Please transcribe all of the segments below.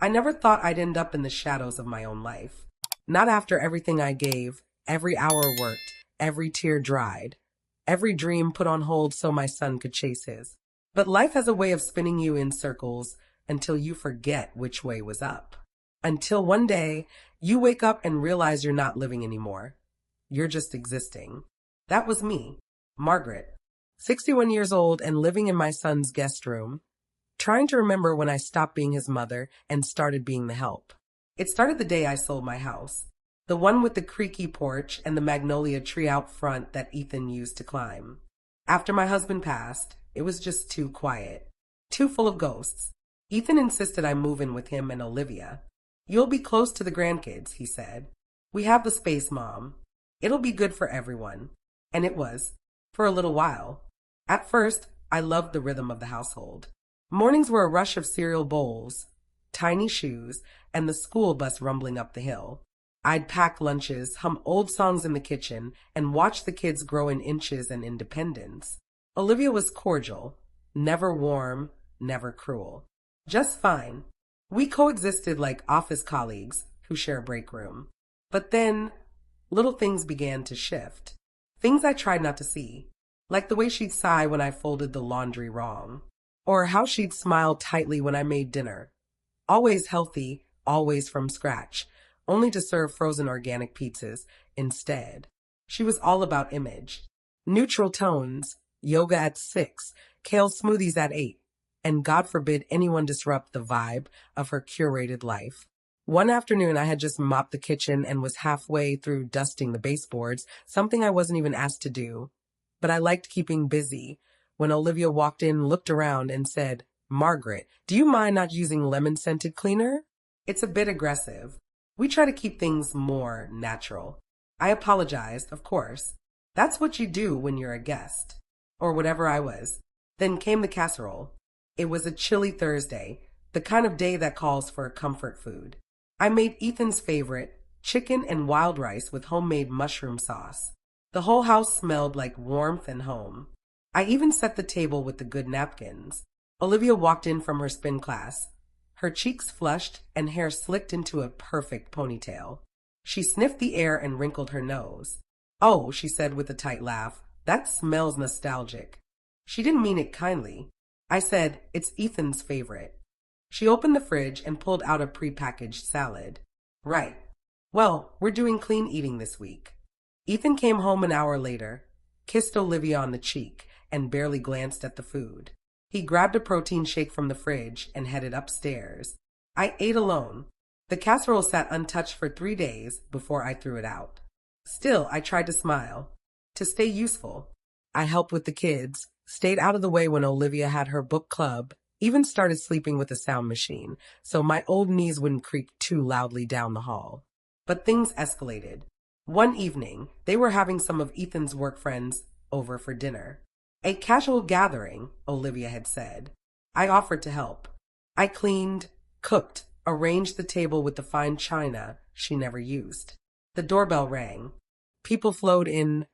I never thought I'd end up in the shadows of my own life. Not after everything I gave, every hour worked, every tear dried, every dream put on hold so my son could chase his. But life has a way of spinning you in circles until you forget which way was up. Until one day, you wake up and realize you're not living anymore. You're just existing. That was me, Margaret, 61 years old and living in my son's guest room, trying to remember when I stopped being his mother and started being the help. It started the day I sold my house, the one with the creaky porch and the magnolia tree out front that Ethan used to climb. After my husband passed, it was just too quiet, too full of ghosts. Ethan insisted I move in with him and Olivia. You'll be close to the grandkids, he said. We have the space, Mom. It'll be good for everyone. And it was, for a little while. At first, I loved the rhythm of the household. Mornings were a rush of cereal bowls, tiny shoes, and the school bus rumbling up the hill. I'd pack lunches, hum old songs in the kitchen, and watch the kids grow in inches and independence. Olivia was cordial, never warm, never cruel. Just fine. We coexisted like office colleagues who share a break room. But then, little things began to shift. Things I tried not to see, like the way she'd sigh when I folded the laundry wrong, or how she'd smile tightly when I made dinner. Always healthy, always from scratch, only to serve frozen organic pizzas instead. She was all about image. Neutral tones, yoga at 6, kale smoothies at 8, and God forbid anyone disrupt the vibe of her curated life. One afternoon, I had just mopped the kitchen and was halfway through dusting the baseboards, something I wasn't even asked to do. But I liked keeping busy. When Olivia walked in, looked around, and said, Margaret, do you mind not using lemon-scented cleaner? It's a bit aggressive. We try to keep things more natural. I apologized, of course. That's what you do when you're a guest. Or whatever I was. Then came the casserole. It was a chilly Thursday, the kind of day that calls for comfort food. I made Ethan's favorite, chicken and wild rice with homemade mushroom sauce. The whole house smelled like warmth and home. I even set the table with the good napkins. Olivia walked in from her spin class, her cheeks flushed and hair slicked into a perfect ponytail. She sniffed the air and wrinkled her nose. Oh, she said with a tight laugh, that smells nostalgic. She didn't mean it kindly. I said, it's Ethan's favorite. She opened the fridge and pulled out a prepackaged salad. Right. Well, we're doing clean eating this week. Ethan came home an hour later, kissed Olivia on the cheek, and barely glanced at the food. He grabbed a protein shake from the fridge and headed upstairs. I ate alone. The casserole sat untouched for 3 days before I threw it out. Still, I tried to smile, to stay useful. I helped with the kids, stayed out of the way when Olivia had her book club, even started sleeping with a sound machine, so my old knees wouldn't creak too loudly down the hall. But things escalated. One evening, they were having some of Ethan's work friends over for dinner. A casual gathering, Olivia had said. I offered to help. I cleaned, cooked, arranged the table with the fine china she never used. The doorbell rang. People flowed in,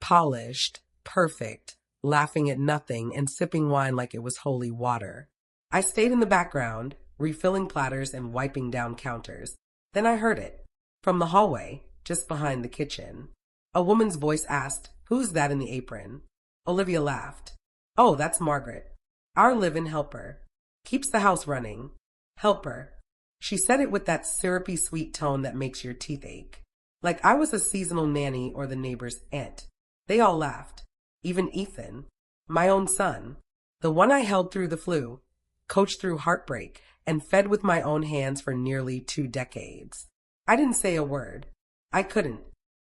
polished, perfect, laughing at nothing and sipping wine like it was holy water. I stayed in the background, refilling platters and wiping down counters. Then I heard it. From the hallway, just behind the kitchen. A woman's voice asked, Who's that in the apron? Olivia laughed. Oh, that's Margaret. Our live-in helper. Keeps the house running. Helper. She said it with that syrupy sweet tone that makes your teeth ache. Like I was a seasonal nanny or the neighbor's aunt. They all laughed. Even Ethan. My own son. The one I held through the flu, coached through heartbreak, and fed with my own hands for nearly 2 decades. I didn't say a word. I couldn't.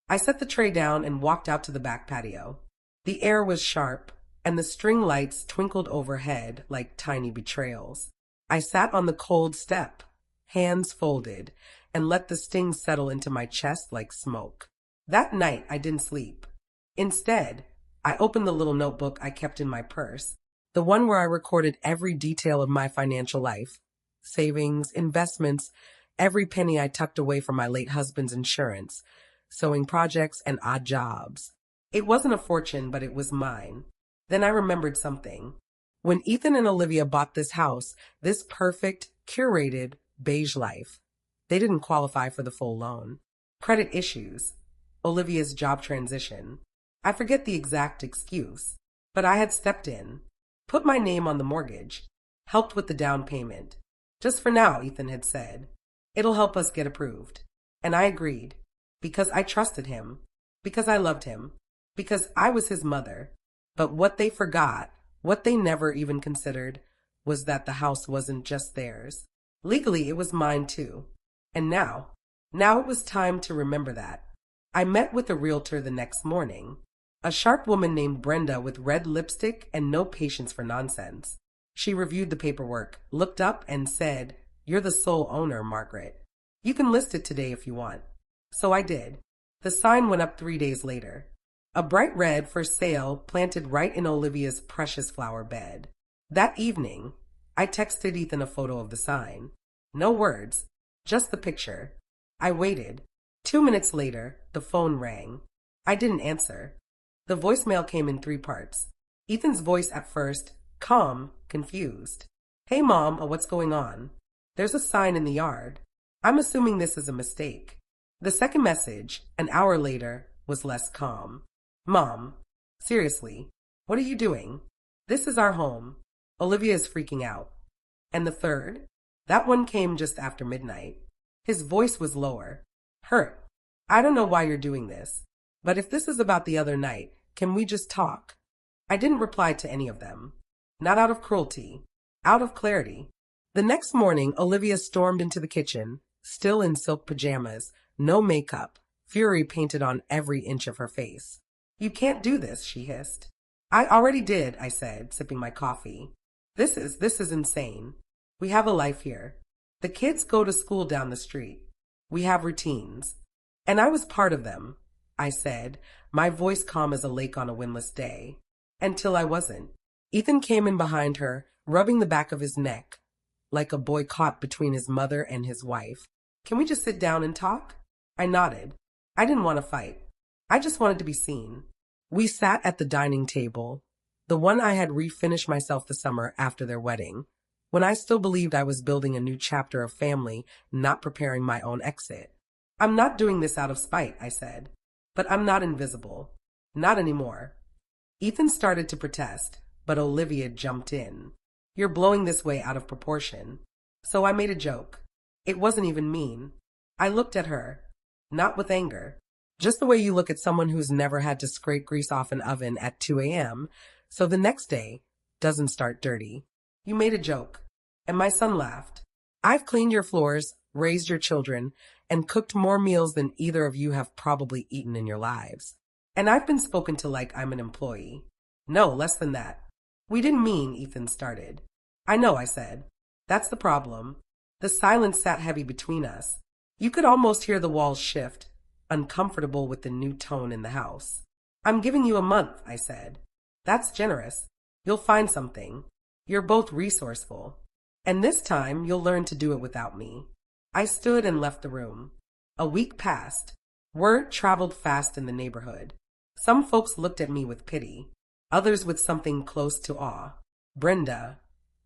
I set the tray down and walked out to the back patio. The air was sharp, and the string lights twinkled overhead like tiny betrayals. I sat on the cold step, hands folded, and let the sting settle into my chest like smoke. That night, I didn't sleep. Instead, I opened the little notebook I kept in my purse, the one where I recorded every detail of my financial life, savings, investments, every penny I tucked away from my late husband's insurance, sewing projects, and odd jobs. It wasn't a fortune, but it was mine. Then I remembered something. When Ethan and Olivia bought this house, this perfect, curated, beige life. They didn't qualify for the full loan. Credit issues. Olivia's job transition. I forget the exact excuse, but I had stepped in, put my name on the mortgage, helped with the down payment. Just for now, Ethan had said. It'll help us get approved. And I agreed, because I trusted him, because I loved him, because I was his mother. But what they forgot, what they never even considered, was that the house wasn't just theirs. Legally, it was mine too. And now it was time to remember that. I met with a realtor the next morning, a sharp woman named Brenda with red lipstick and no patience for nonsense. She reviewed the paperwork, looked up, and said, "You're the sole owner, Margaret. You can list it today if you want." So I did. The sign went up 3 days later. A bright red "for sale" planted right in Olivia's precious flower bed. That evening, I texted Ethan a photo of the sign. No words, just the picture. I waited. 2 minutes later, the phone rang. I didn't answer. The voicemail came in 3 parts. Ethan's voice at first, calm, confused. "Hey, Mom, what's going on? There's a sign in the yard. I'm assuming this is a mistake." The second message, an hour later, was less calm. "Mom, seriously, what are you doing? This is our home. Olivia is freaking out." And the third, that one came just after midnight. His voice was lower. "Hurt. I don't know why you're doing this, but if this is about the other night, can we just talk?" I didn't reply to any of them. Not out of cruelty, out of clarity. The next morning, Olivia stormed into the kitchen, still in silk pajamas, no makeup, fury painted on every inch of her face. "You can't do this," she hissed. "I already did," I said, sipping my coffee. This is insane. We have a life here. The kids go to school down the street. We have routines. And I was part of them," I said, my voice calm as a lake on a windless day. Until I wasn't. Ethan came in behind her, rubbing the back of his neck, like a boy caught between his mother and his wife. "Can we just sit down and talk?" I nodded. I didn't want to fight. I just wanted to be seen. We sat at the dining table, the one I had refinished myself the summer after their wedding, when I still believed I was building a new chapter of family, not preparing my own exit. "I'm not doing this out of spite," I said, "but I'm not invisible. Not anymore." Ethan started to protest, but Olivia jumped in. "You're blowing this way out of proportion." So I made a joke. It wasn't even mean. I looked at her, not with anger, just the way you look at someone who's never had to scrape grease off an oven at 2 a.m., so the next day doesn't start dirty. "You made a joke." And my son laughed. "I've cleaned your floors, raised your children, and cooked more meals than either of you have probably eaten in your lives. And I've been spoken to like I'm an employee." "No, less than that." "We didn't mean," Ethan started. "I know," I said. "That's the problem." The silence sat heavy between us. You could almost hear the walls shift, uncomfortable with the new tone in the house. "I'm giving you a month," I said. "That's generous. You'll find something. You're both resourceful. And this time, you'll learn to do it without me." I stood and left the room. A week passed. Word traveled fast in the neighborhood. Some folks looked at me with pity, others with something close to awe. Brenda,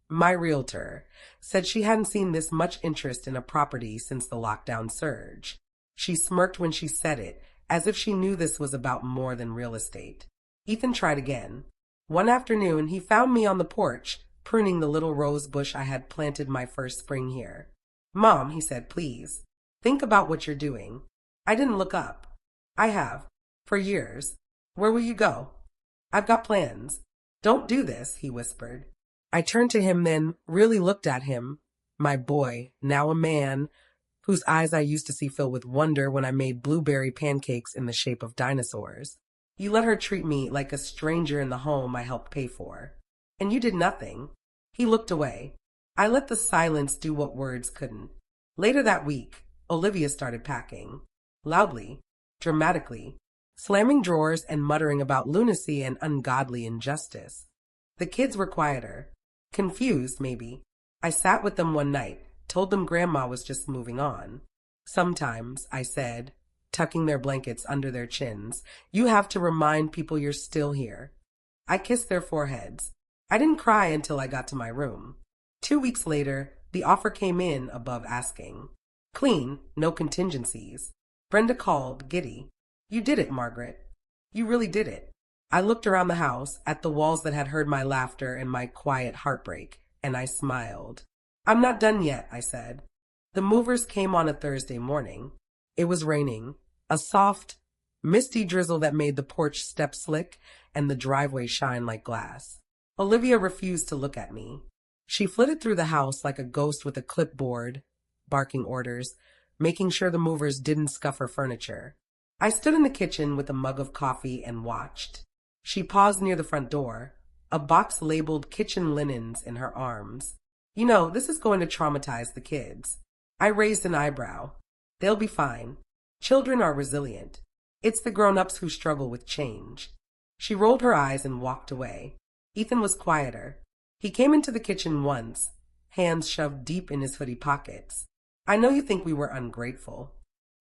my realtor, said she hadn't seen this much interest in a property since the lockdown surge. She smirked when she said it, as if she knew this was about more than real estate. Ethan tried again. One afternoon, he found me on the porch, pruning the little rose bush I had planted my first spring here. "Mom," he said, "please, think about what you're doing." I didn't look up. "I have, for years. Where will you go?" "I've got plans." "Don't do this," he whispered. I turned to him then, really looked at him, my boy, now a man, whose eyes I used to see fill with wonder when I made blueberry pancakes in the shape of dinosaurs. "You let her treat me like a stranger in the home I helped pay for. And you did nothing." He looked away. I let the silence do what words couldn't. Later that week, Olivia started packing. Loudly, dramatically, slamming drawers and muttering about lunacy and ungodly injustice. The kids were quieter. Confused, maybe. I sat with them one night, told them Grandma was just moving on. "Sometimes," I said, tucking their blankets under their chins, "you have to remind people you're still here." I kissed their foreheads. I didn't cry until I got to my room. 2 weeks later, The offer came in above asking. Clean, no contingencies. Brenda called, giddy. You did it, Margaret. You really did it. I looked around the house, at the walls that had heard my laughter and my quiet heartbreak, and I smiled. I'm not done yet, I said. The movers came on a Thursday morning. It was raining, a soft, misty drizzle that made the porch steps slick and the driveway shine like glass. Olivia refused to look at me. She flitted through the house like a ghost with a clipboard, barking orders, making sure the movers didn't scuff her furniture. I stood in the kitchen with a mug of coffee and watched. She paused near the front door, a box labeled kitchen linens in her arms. You know, this is going to traumatize the kids. I raised an eyebrow. They'll be fine. Children are resilient. It's the grown-ups who struggle with change. She rolled her eyes and walked away. Ethan was quieter. He came into the kitchen once, hands shoved deep in his hoodie pockets. I know you think we were ungrateful.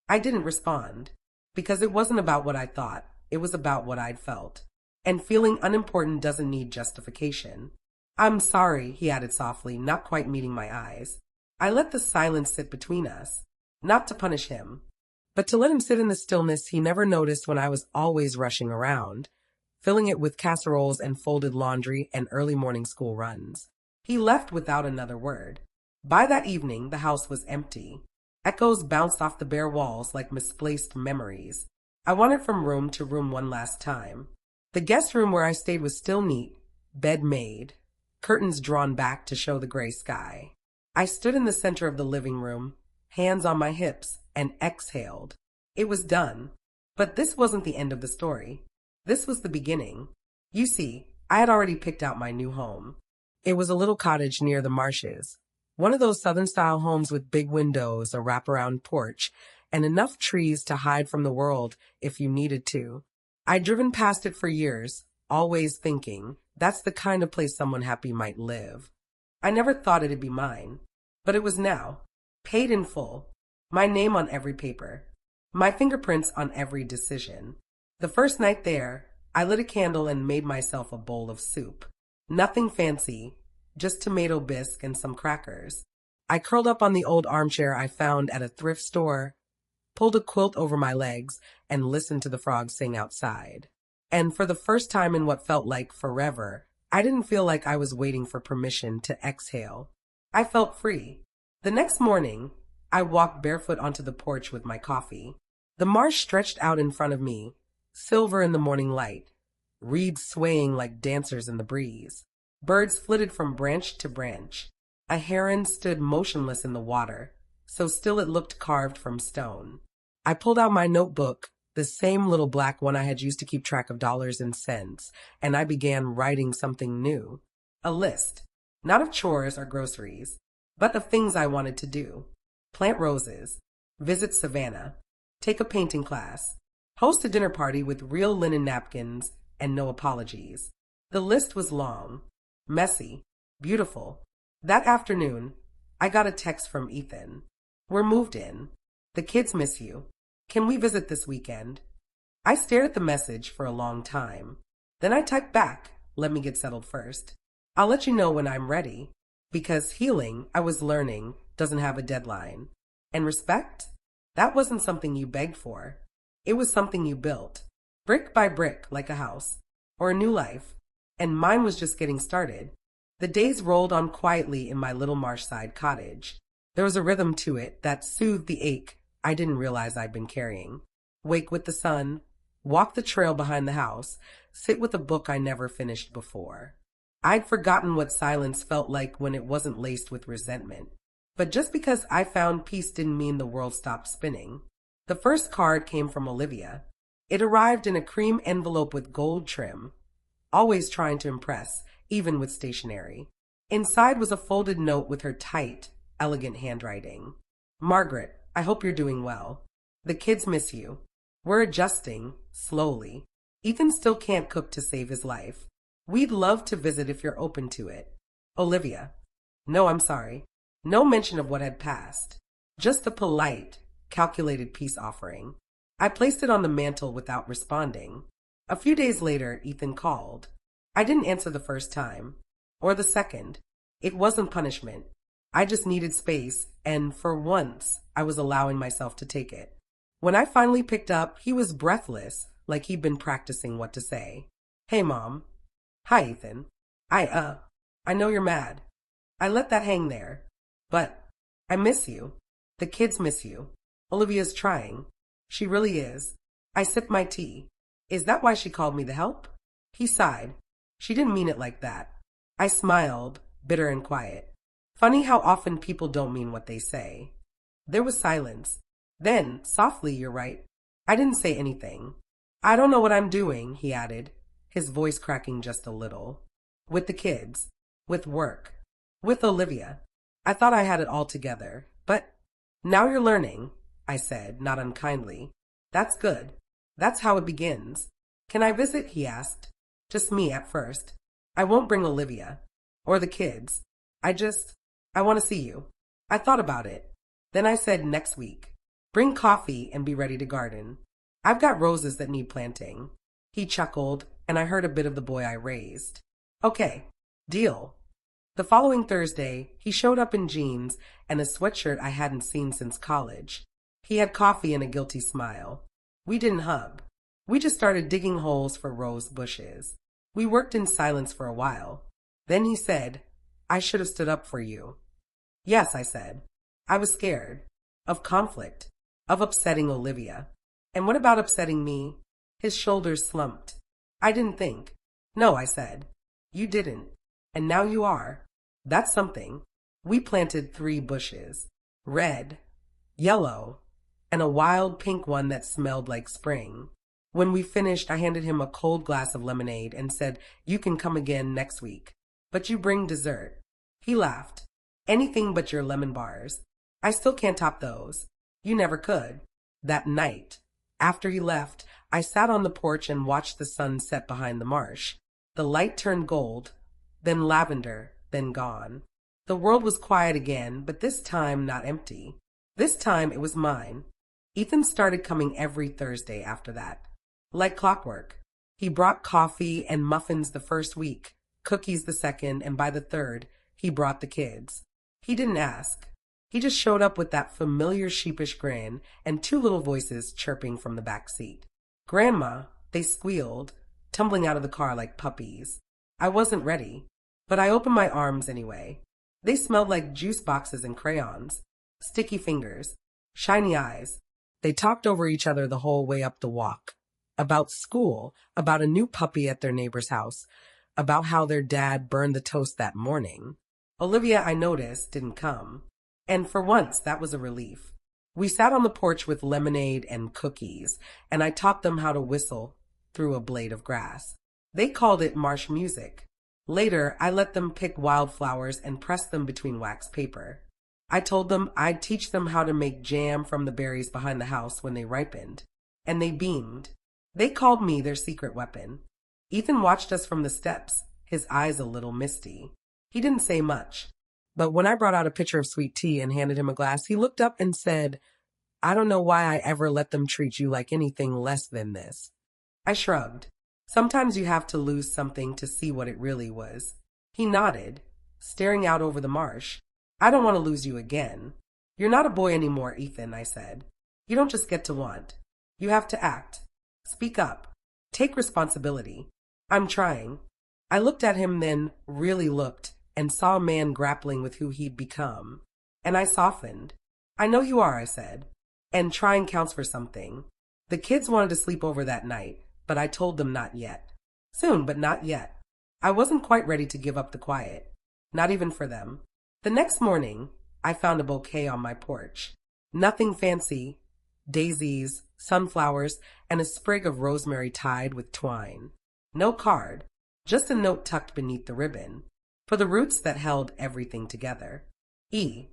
I didn't respond, because it wasn't about what I thought. It was about what I'd felt. And feeling unimportant doesn't need justification. I'm sorry, he added softly, not quite meeting my eyes. I let the silence sit between us, not to punish him, but to let him sit in the stillness he never noticed when I was always rushing around, filling it with casseroles and folded laundry and early morning school runs. He left without another word. By that evening, the house was empty. Echoes bounced off the bare walls like misplaced memories. I wandered from room to room one last time. The guest room where I stayed was still neat, bed made, curtains drawn back to show the gray sky. I stood in the center of the living room, hands on my hips, and exhaled. It was done. But this wasn't the end of the story. This was the beginning. You see, I had already picked out my new home. It was a little cottage near the marshes. One of those Southern-style homes with big windows, a wraparound porch, and enough trees to hide from the world if you needed to. I'd driven past it for years, always thinking, that's the kind of place someone happy might live. I never thought it'd be mine, but it was now, paid in full, my name on every paper, my fingerprints on every decision. The first night there, I lit a candle and made myself a bowl of soup. Nothing fancy, just tomato bisque and some crackers. I curled up on the old armchair I found at a thrift store, pulled a quilt over my legs, and listened to the frogs sing outside. And for the first time in what felt like forever, I didn't feel like I was waiting for permission to exhale. I felt free. The next morning, I walked barefoot onto the porch with my coffee. The marsh stretched out in front of me, silver in the morning light, reeds swaying like dancers in the breeze. Birds flitted from branch to branch. A heron stood motionless in the water, so still it looked carved from stone. I pulled out my notebook, the same little black one I had used to keep track of dollars and cents, and I began writing something new. A list, not of chores or groceries, but of things I wanted to do. Plant roses, visit Savannah, take a painting class, host a dinner party with real linen napkins and no apologies. The list was long, messy, beautiful. That afternoon, I got a text from Ethan. We're moved in. The kids miss you. Can we visit this weekend? I stared at the message for a long time. Then I typed back, let me get settled first. I'll let you know when I'm ready. Because healing, I was learning, doesn't have a deadline. And respect? That wasn't something you begged for. It was something you built. Brick by brick, like a house. Or a new life. And mine was just getting started. The days rolled on quietly in my little marshside cottage. There was a rhythm to it that soothed the ache I didn't realize I'd been carrying. Wake with the sun, walk the trail behind the house, sit with a book I never finished before. I'd forgotten what silence felt like when it wasn't laced with resentment. But just because I found peace didn't mean the world stopped spinning. The first card came from Olivia. It arrived in a cream envelope with gold trim. Always trying to impress, even with stationery. Inside was a folded note with her tight, elegant handwriting. Margaret, I hope you're doing well. The kids miss you. We're adjusting, slowly. Ethan still can't cook to save his life. We'd love to visit if you're open to it. Olivia. No, I'm sorry. No mention of what had passed. Just a polite, calculated peace offering. I placed it on the mantel without responding. A few days later, Ethan called. I didn't answer the first time. Or the second. It wasn't punishment. I just needed space, and for once, I was allowing myself to take it. When I finally picked up, he was breathless, like he'd been practicing what to say. Hey, Mom. Hi, Ethan. I know you're mad. I let that hang there. But I miss you. The kids miss you. Olivia's trying. She really is. I sipped my tea. Is that why she called me the help? He sighed. She didn't mean it like that. I smiled, bitter and quiet. Funny how often people don't mean what they say. There was silence. Then, softly, you're right. I didn't say anything. I don't know what I'm doing, he added, his voice cracking just a little. With the kids. With work. With Olivia. I thought I had it all together. But now you're learning, I said, not unkindly. That's good. That's how it begins. Can I visit? He asked. Just me at first. I won't bring Olivia. Or the kids. I want to see you. I thought about it. Then I said next week. Bring coffee and be ready to garden. I've got roses that need planting. He chuckled, and I heard a bit of the boy I raised. Okay, deal. The following Thursday, he showed up in jeans and a sweatshirt I hadn't seen since college. He had coffee and a guilty smile. We didn't hug. We just started digging holes for rose bushes. We worked in silence for a while. Then he said, I should have stood up for you. Yes, I said. I was scared. Of conflict. Of upsetting Olivia. And what about upsetting me? His shoulders slumped. I didn't think. No, I said. You didn't. And now you are. That's something. We planted 3 bushes. Red, yellow, and a wild pink one that smelled like spring. When we finished, I handed him a cold glass of lemonade and said, you can come again next week. But you bring dessert. He laughed. Anything but your lemon bars. I still can't top those. You never could. That night, after he left, I sat on the porch and watched the sun set behind the marsh. The light turned gold, then lavender, then gone. The world was quiet again, but this time not empty. This time it was mine. Ethan started coming every Thursday after that. Like clockwork. He brought coffee and muffins the first week, cookies the second, and by the third, he brought the kids. He didn't ask. He just showed up with that familiar sheepish grin and 2 little voices chirping from the back seat. Grandma, they squealed, tumbling out of the car like puppies. I wasn't ready, but I opened my arms anyway. They smelled like juice boxes and crayons, sticky fingers, shiny eyes. They talked over each other the whole way up the walk. About school, about a new puppy at their neighbor's house, about how their dad burned the toast that morning. Olivia, I noticed, didn't come. And for once, that was a relief. We sat on the porch with lemonade and cookies, and I taught them how to whistle through a blade of grass. They called it marsh music. Later, I let them pick wildflowers and press them between wax paper. I told them I'd teach them how to make jam from the berries behind the house when they ripened. And they beamed. They called me their secret weapon. Ethan watched us from the steps, his eyes a little misty. He didn't say much. But when I brought out a pitcher of sweet tea and handed him a glass, he looked up and said, I don't know why I ever let them treat you like anything less than this. I shrugged. Sometimes you have to lose something to see what it really was. He nodded, staring out over the marsh. I don't want to lose you again. You're not a boy anymore, Ethan, I said. You don't just get to want. You have to act. Speak up. Take responsibility. I'm trying. I looked at him then, really looked, and saw a man grappling with who he'd become. And I softened. I know you are, I said. And trying counts for something. The kids wanted to sleep over that night, but I told them not yet. Soon, but not yet. I wasn't quite ready to give up the quiet. Not even for them. The next morning, I found a bouquet on my porch. Nothing fancy. Daisies, sunflowers, and a sprig of rosemary tied with twine. No card. Just a note tucked beneath the ribbon. For the roots that held everything together. E.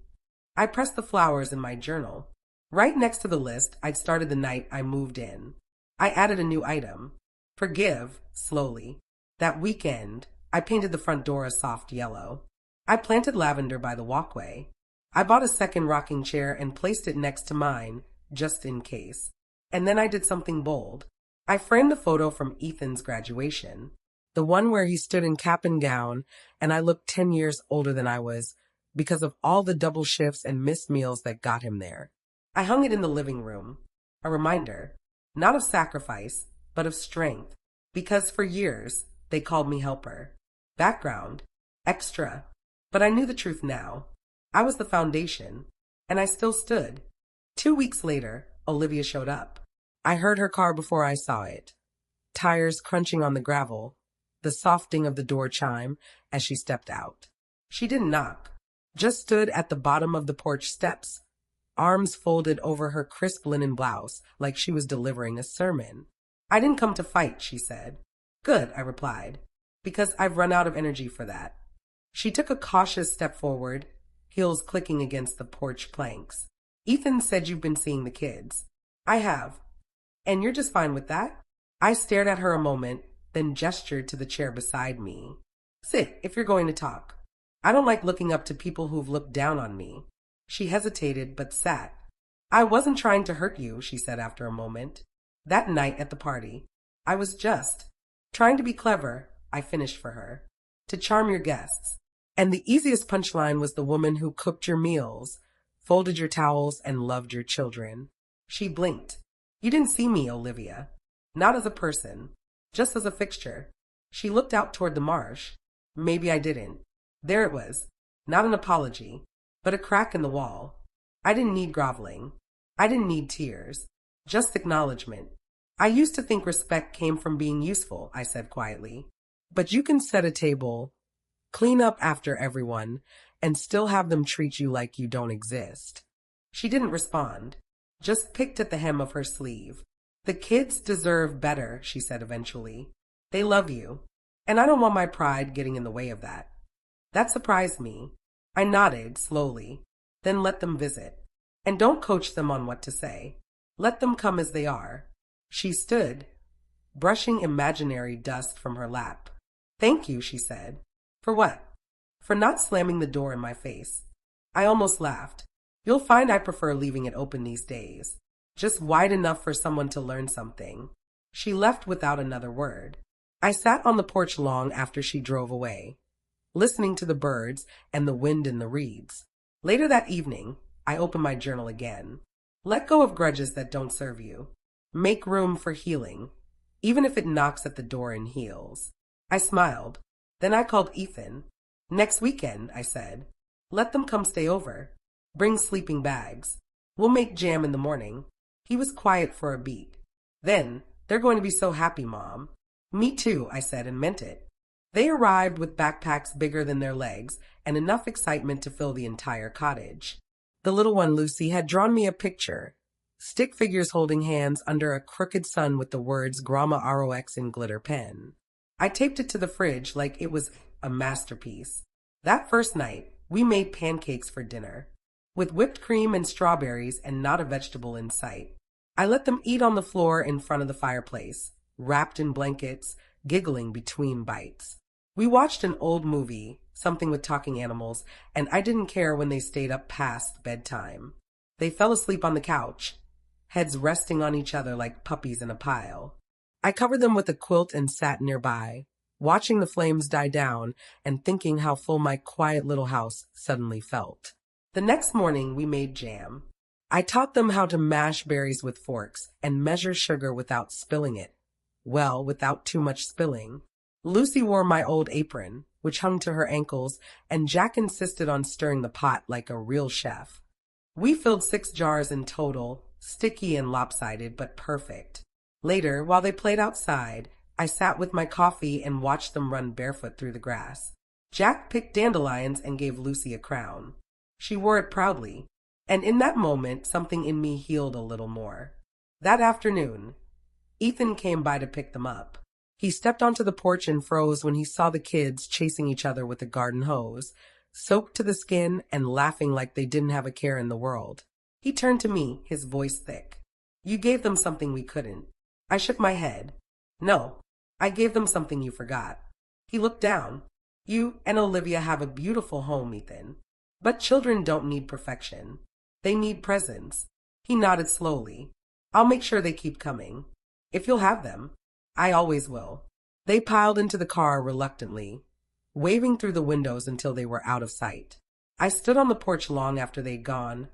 I pressed the flowers in my journal. Right next to the list, I'd started the night I moved in. I added a new item. Forgive, slowly. That weekend, I painted the front door a soft yellow. I planted lavender by the walkway. I bought a second rocking chair and placed it next to mine, just in case. And then I did something bold. I framed the photo from Ethan's graduation. The one where he stood in cap and gown, and I looked 10 years older than I was because of all the double shifts and missed meals that got him there. I hung it in the living room, a reminder, not of sacrifice, but of strength, because for years they called me helper, background, extra, but I knew the truth now. I was the foundation, and I still stood. 2 weeks later, Olivia showed up. I heard her car before I saw it, tires crunching on the gravel, the soft ding of the door chime as she stepped out. She didn't knock, just stood at the bottom of the porch steps, arms folded over her crisp linen blouse like she was delivering a sermon. I didn't come to fight, she said. Good, I replied, because I've run out of energy for that. She took a cautious step forward, heels clicking against the porch planks. Ethan said you've been seeing the kids. I have. And you're just fine with that? I stared at her a moment, then gestured to the chair beside me. Sit, if you're going to talk. I don't like looking up to people who've looked down on me. She hesitated, but sat. I wasn't trying to hurt you, she said after a moment. That night at the party, I was just trying to be clever, I finished for her, to charm your guests. And the easiest punchline was the woman who cooked your meals, folded your towels, and loved your children. She blinked. You didn't see me, Olivia. Not as a person, just as a fixture. She looked out toward the marsh. Maybe I didn't. There it was. Not an apology, but a crack in the wall. I didn't need groveling. I didn't need tears. Just acknowledgement. I used to think respect came from being useful, I said quietly. But you can set a table, clean up after everyone, and still have them treat you like you don't exist. She didn't respond, just picked at the hem of her sleeve. The kids deserve better, she said eventually. They love you, and I don't want my pride getting in the way of that. That surprised me. I nodded slowly, then let them visit. And don't coach them on what to say. Let them come as they are. She stood, brushing imaginary dust from her lap. Thank you, she said. For what? For not slamming the door in my face. I almost laughed. You'll find I prefer leaving it open these days. Just wide enough for someone to learn something. She left without another word. I sat on the porch long after she drove away, listening to the birds and the wind in the reeds. Later that evening, I opened my journal again. Let go of grudges that don't serve you. Make room for healing, even if it knocks at the door in heels. I smiled. Then I called Ethan. Next weekend, I said. Let them come stay over. Bring sleeping bags. We'll make jam in the morning. He was quiet for a beat. Then, they're going to be so happy, Mom. Me too, I said and meant it. They arrived with backpacks bigger than their legs and enough excitement to fill the entire cottage. The little one, Lucy, had drawn me a picture. Stick figures holding hands under a crooked sun with the words Grandma ROX in glitter pen. I taped it to the fridge like it was a masterpiece. That first night, we made pancakes for dinner, with whipped cream and strawberries and not a vegetable in sight. I let them eat on the floor in front of the fireplace, wrapped in blankets, giggling between bites. We watched an old movie, something with talking animals, and I didn't care when they stayed up past bedtime. They fell asleep on the couch, heads resting on each other like puppies in a pile. I covered them with a quilt and sat nearby, watching the flames die down and thinking how full my quiet little house suddenly felt. The next morning, we made jam. I taught them how to mash berries with forks and measure sugar without spilling it. Well, without too much spilling. Lucy wore my old apron, which hung to her ankles, and Jack insisted on stirring the pot like a real chef. We filled 6 jars in total, sticky and lopsided, but perfect. Later, while they played outside, I sat with my coffee and watched them run barefoot through the grass. Jack picked dandelions and gave Lucy a crown. She wore it proudly, and in that moment, something in me healed a little more. That afternoon, Ethan came by to pick them up. He stepped onto the porch and froze when he saw the kids chasing each other with a garden hose, soaked to the skin and laughing like they didn't have a care in the world. He turned to me, his voice thick. You gave them something we couldn't. I shook my head. No, I gave them something you forgot. He looked down. You and Olivia have a beautiful home, Ethan. But children don't need perfection. They need presence. He nodded slowly. I'll make sure they keep coming. If you'll have them. I always will. They piled into the car reluctantly, waving through the windows until they were out of sight. I stood on the porch long after they'd gone,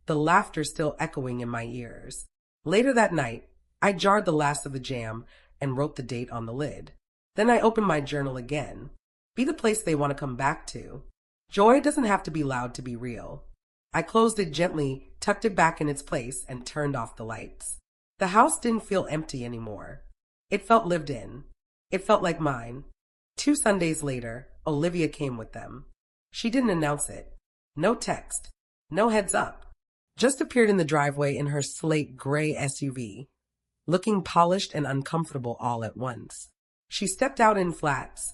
the laughter still echoing in my ears. Later that night, I jarred the last of the jam and wrote the date on the lid. Then I opened my journal again. Be the place they want to come back to. Joy doesn't have to be loud to be real. I closed it gently, tucked it back in its place, and turned off the lights. The house didn't feel empty anymore. It felt lived in. It felt like mine. 2 Sundays later, Olivia came with them. She didn't announce it. No text. No heads up. Just appeared in the driveway in her slate gray SUV, looking polished and uncomfortable all at once. She stepped out in flats,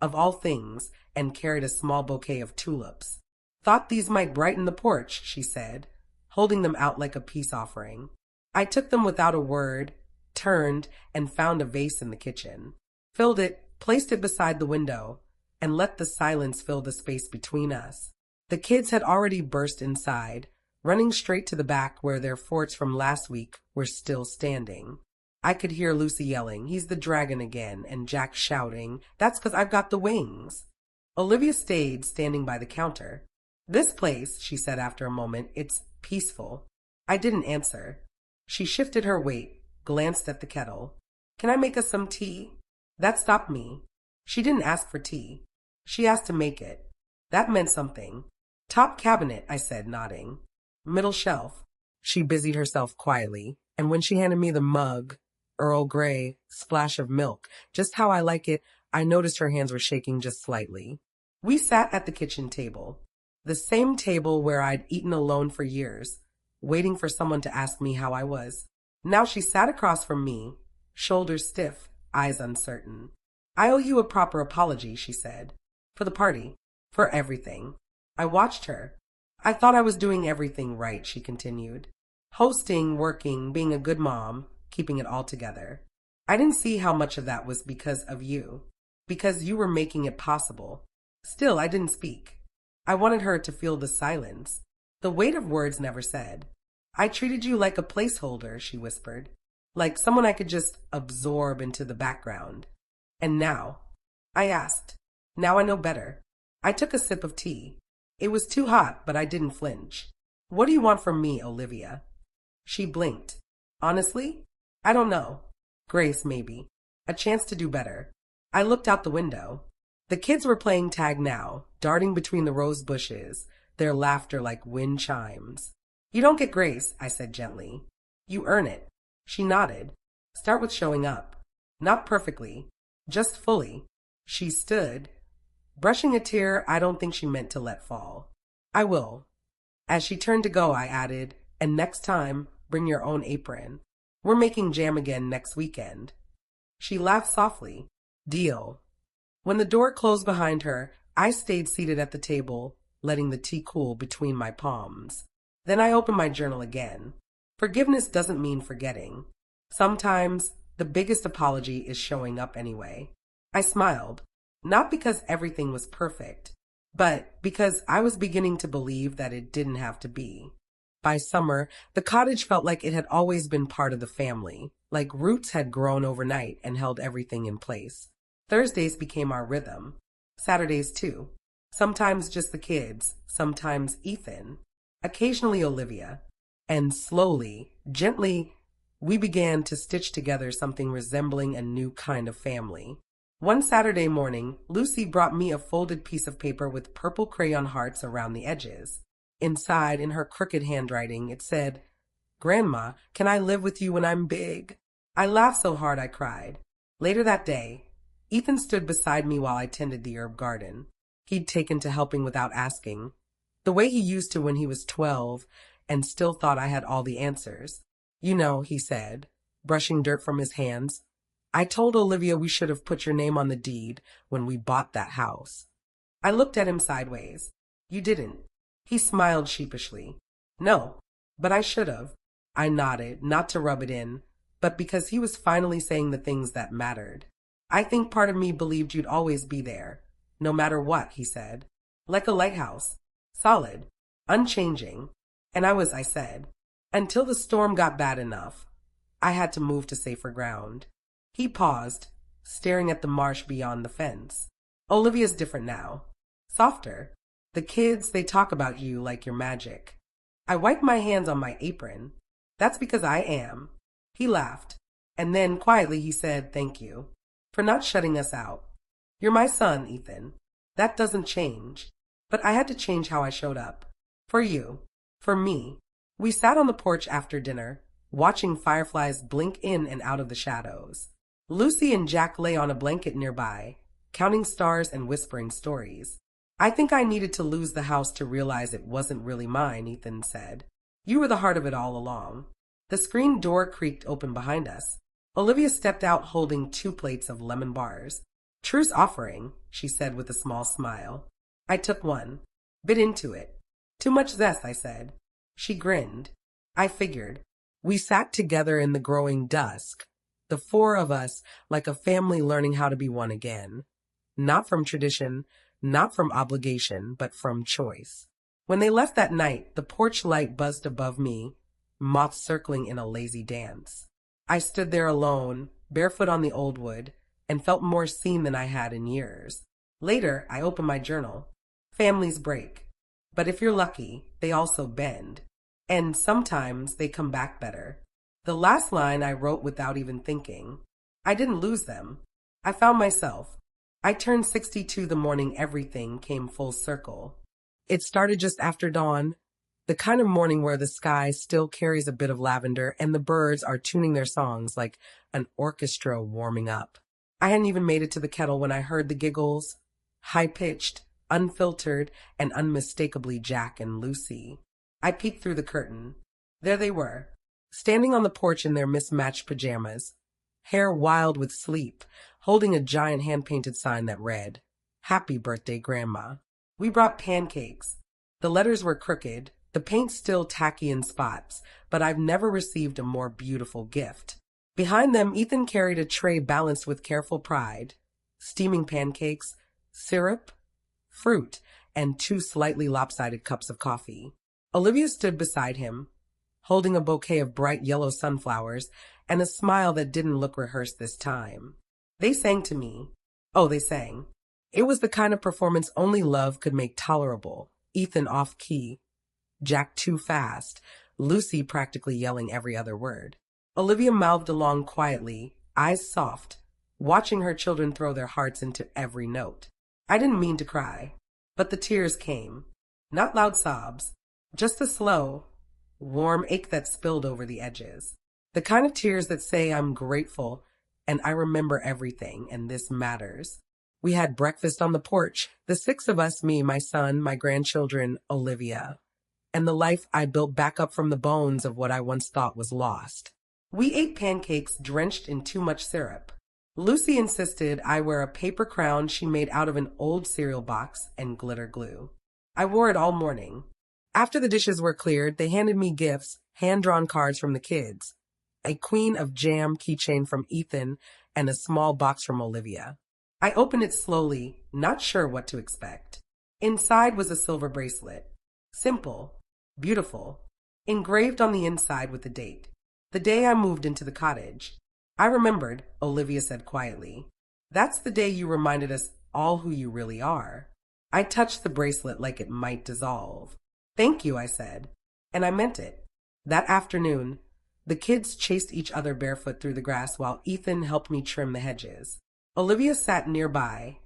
of all things, and carried a small bouquet of tulips. Thought these might brighten the porch, she said, holding them out like a peace offering. I took them without a word, turned, and found a vase in the kitchen. Filled it, placed it beside the window, and let the silence fill the space between us. The kids had already burst inside, running straight to the back where their forts from last week were still standing. I could hear Lucy yelling, "He's the dragon again," and Jack shouting, "That's 'cause I've got the wings." Olivia stayed standing by the counter. "This place," she said after a moment, "it's peaceful." I didn't answer. She shifted her weight, glanced at the kettle. "Can I make us some tea?" That stopped me. She didn't ask for tea. She asked to make it. That meant something. "Top cabinet," I said, nodding. "Middle shelf." She busied herself quietly, and when she handed me the mug, Earl Grey, splash of milk, just how I like it, I noticed her hands were shaking just slightly. We sat at the kitchen table, the same table where I'd eaten alone for years, waiting for someone to ask me how I was. Now she sat across from me, shoulders stiff, eyes uncertain. "I owe you a proper apology," she said. "For the party. For everything." I watched her. "I thought I was doing everything right," she continued. "Hosting, working, being a good mom, keeping it all together. I didn't see how much of that was because of you. Because you were making it possible." Still, I didn't speak. I wanted her to feel the silence, the weight of words never said. "I treated you like a placeholder," she whispered. "Like someone I could just absorb into the background. And now?" I asked. "Now I know better." I took a sip of tea. It was too hot, but I didn't flinch. "What do you want from me, Olivia?" She blinked. "Honestly? I don't know. Grace, maybe. A chance to do better." I looked out the window. The kids were playing tag now, darting between the rose bushes, their laughter like wind chimes. "You don't get grace," I said gently. "You earn it." She nodded. "Start with showing up. Not perfectly, just fully." She stood, brushing a tear I don't think she meant to let fall. "I will." As she turned to go, I added, "And next time, bring your own apron. We're making jam again next weekend." She laughed softly. "Deal." When the door closed behind her, I stayed seated at the table, letting the tea cool between my palms. Then I opened my journal again. Forgiveness doesn't mean forgetting. Sometimes the biggest apology is showing up anyway. I smiled, not because everything was perfect, but because I was beginning to believe that it didn't have to be. By summer, the cottage felt like it had always been part of the family, like roots had grown overnight and held everything in place. Thursdays became our rhythm. Saturdays too. Sometimes just the kids, sometimes Ethan, occasionally Olivia. And slowly, gently, we began to stitch together something resembling a new kind of family. One Saturday morning, Lucy brought me a folded piece of paper with purple crayon hearts around the edges. Inside, in her crooked handwriting, it said, "Grandma, can I live with you when I'm big?" I laughed so hard I cried. Later that day, Ethan stood beside me while I tended the herb garden. He'd taken to helping without asking, the way he used to when he was 12 and still thought I had all the answers. "You know," he said, brushing dirt from his hands, "I told Olivia we should have put your name on the deed when we bought that house." I looked at him sideways. "You didn't." He smiled sheepishly. "No, but I should have." I nodded, not to rub it in, but because he was finally saying the things that mattered. "I think part of me believed you'd always be there, no matter what," he said. "Like a lighthouse, solid, unchanging." And I said, until the storm got bad enough. I had to move to safer ground. He paused, staring at the marsh beyond the fence. "Olivia's different now. Softer. The kids, they talk about you like you're magic. I wiped my hands on my apron. That's because I am. He laughed, and then quietly he said, "Thank you for not shutting us out. You're my son, Ethan. That doesn't change." But I had to change how I showed up. For you. For me. We sat on the porch after dinner, watching fireflies blink in and out of the shadows. Lucy and Jack lay on a blanket nearby, counting stars and whispering stories. "I think I needed to lose the house to realize it wasn't really mine," Ethan said. "You were the heart of it all along." The screen door creaked open behind us. Olivia stepped out holding 2 plates of lemon bars. "Truce offering," she said with a small smile. I took one, bit into it. "Too much zest," I said. She grinned. I figured. We sat together in the growing dusk, the 4 of us like a family learning how to be one again. Not from tradition, not from obligation, but from choice. When they left that night, the porch light buzzed above me, moths circling in a lazy dance. I stood there alone, barefoot on the old wood, and felt more seen than I had in years. Later, I opened my journal. Families break. But if you're lucky, they also bend. And sometimes they come back better. The last line I wrote without even thinking. I didn't lose them. I found myself. I turned 62 the morning everything came full circle. It started just after dawn, the kind of morning where the sky still carries a bit of lavender and the birds are tuning their songs like an orchestra warming up. I hadn't even made it to the kettle when I heard the giggles, high-pitched, unfiltered, and unmistakably Jack and Lucy. I peeked through the curtain. There they were, standing on the porch in their mismatched pajamas, hair wild with sleep, holding a giant hand-painted sign that read, "Happy Birthday, Grandma." We brought pancakes. The letters were crooked, the paint still tacky in spots, but I've never received a more beautiful gift. Behind them, Ethan carried a tray balanced with careful pride. Steaming pancakes, syrup, fruit, and 2 slightly lopsided cups of coffee. Olivia stood beside him, holding a bouquet of bright yellow sunflowers and a smile that didn't look rehearsed this time. They sang to me. Oh, they sang. It was the kind of performance only love could make tolerable. Ethan off-key, Jack too fast, Lucy practically yelling every other word. Olivia mouthed along quietly, eyes soft, watching her children throw their hearts into every note. I didn't mean to cry, but the tears came. Not loud sobs, just a slow, warm ache that spilled over the edges. The kind of tears that say I'm grateful and I remember everything and this matters. We had breakfast on the porch, the 6 of us, me, my son, my grandchildren, Olivia, and the life I built back up from the bones of what I once thought was lost. We ate pancakes drenched in too much syrup. Lucy insisted I wear a paper crown she made out of an old cereal box and glitter glue. I wore it all morning. After the dishes were cleared, they handed me gifts, hand-drawn cards from the kids, a Queen of Jam keychain from Ethan, and a small box from Olivia. I opened it slowly, not sure what to expect. Inside was a silver bracelet. Simple, beautiful, engraved on the inside with the date. The day I moved into the cottage. I remembered, Olivia said quietly. That's the day you reminded us all who you really are. I touched the bracelet like it might dissolve. Thank you, I said, and I meant it. That afternoon, the kids chased each other barefoot through the grass while Ethan helped me trim the hedges. Olivia sat nearby,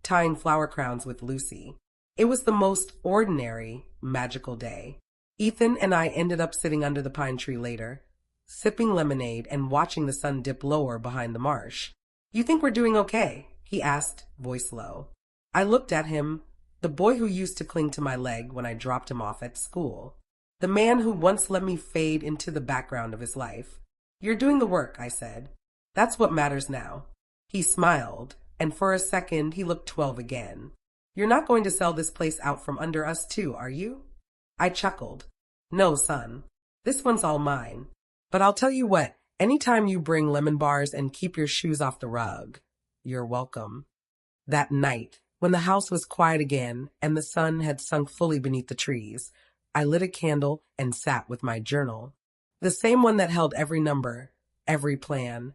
tying flower crowns with Lucy. It was the most ordinary, magical day. Ethan and I ended up sitting under the pine tree later, sipping lemonade and watching the sun dip lower behind the marsh. "You think we're doing okay?" he asked, voice low. I looked at him, the boy who used to cling to my leg when I dropped him off at school. The man who once let me fade into the background of his life. "You're doing the work," I said. "That's what matters now." He smiled, and for a second he looked 12 again. "You're not going to sell this place out from under us too, are you?" I chuckled. "No, son. This one's all mine. But I'll tell you what, anytime you bring lemon bars and keep your shoes off the rug, you're welcome." That night, when the house was quiet again and the sun had sunk fully beneath the trees, I lit a candle and sat with my journal. The same one that held every number, every plan,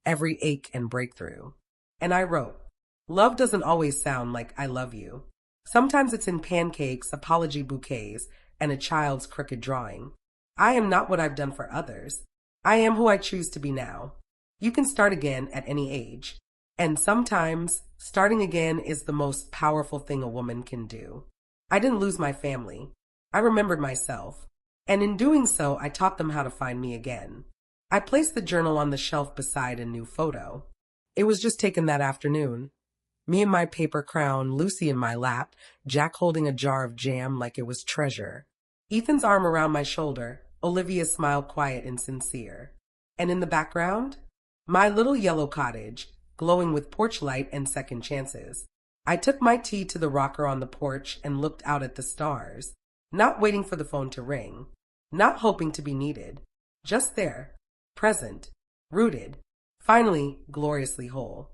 every ache and breakthrough. And I wrote, "Love doesn't always sound like I love you. Sometimes it's in pancakes, apology bouquets, and a child's crooked drawing. I am not what I've done for others. I am who I choose to be now. You can start again at any age. And sometimes, starting again is the most powerful thing a woman can do. I didn't lose my family. I remembered myself. And in doing so, I taught them how to find me again. I placed the journal on the shelf beside a new photo. It was just taken that afternoon. Me in my paper crown, Lucy in my lap, Jack holding a jar of jam like it was treasure. Ethan's arm around my shoulder, Olivia's smile quiet and sincere. And in the background, my little yellow cottage, glowing with porch light and second chances. I took my tea to the rocker on the porch and looked out at the stars, not waiting for the phone to ring, not hoping to be needed, just there, present, rooted, finally gloriously whole.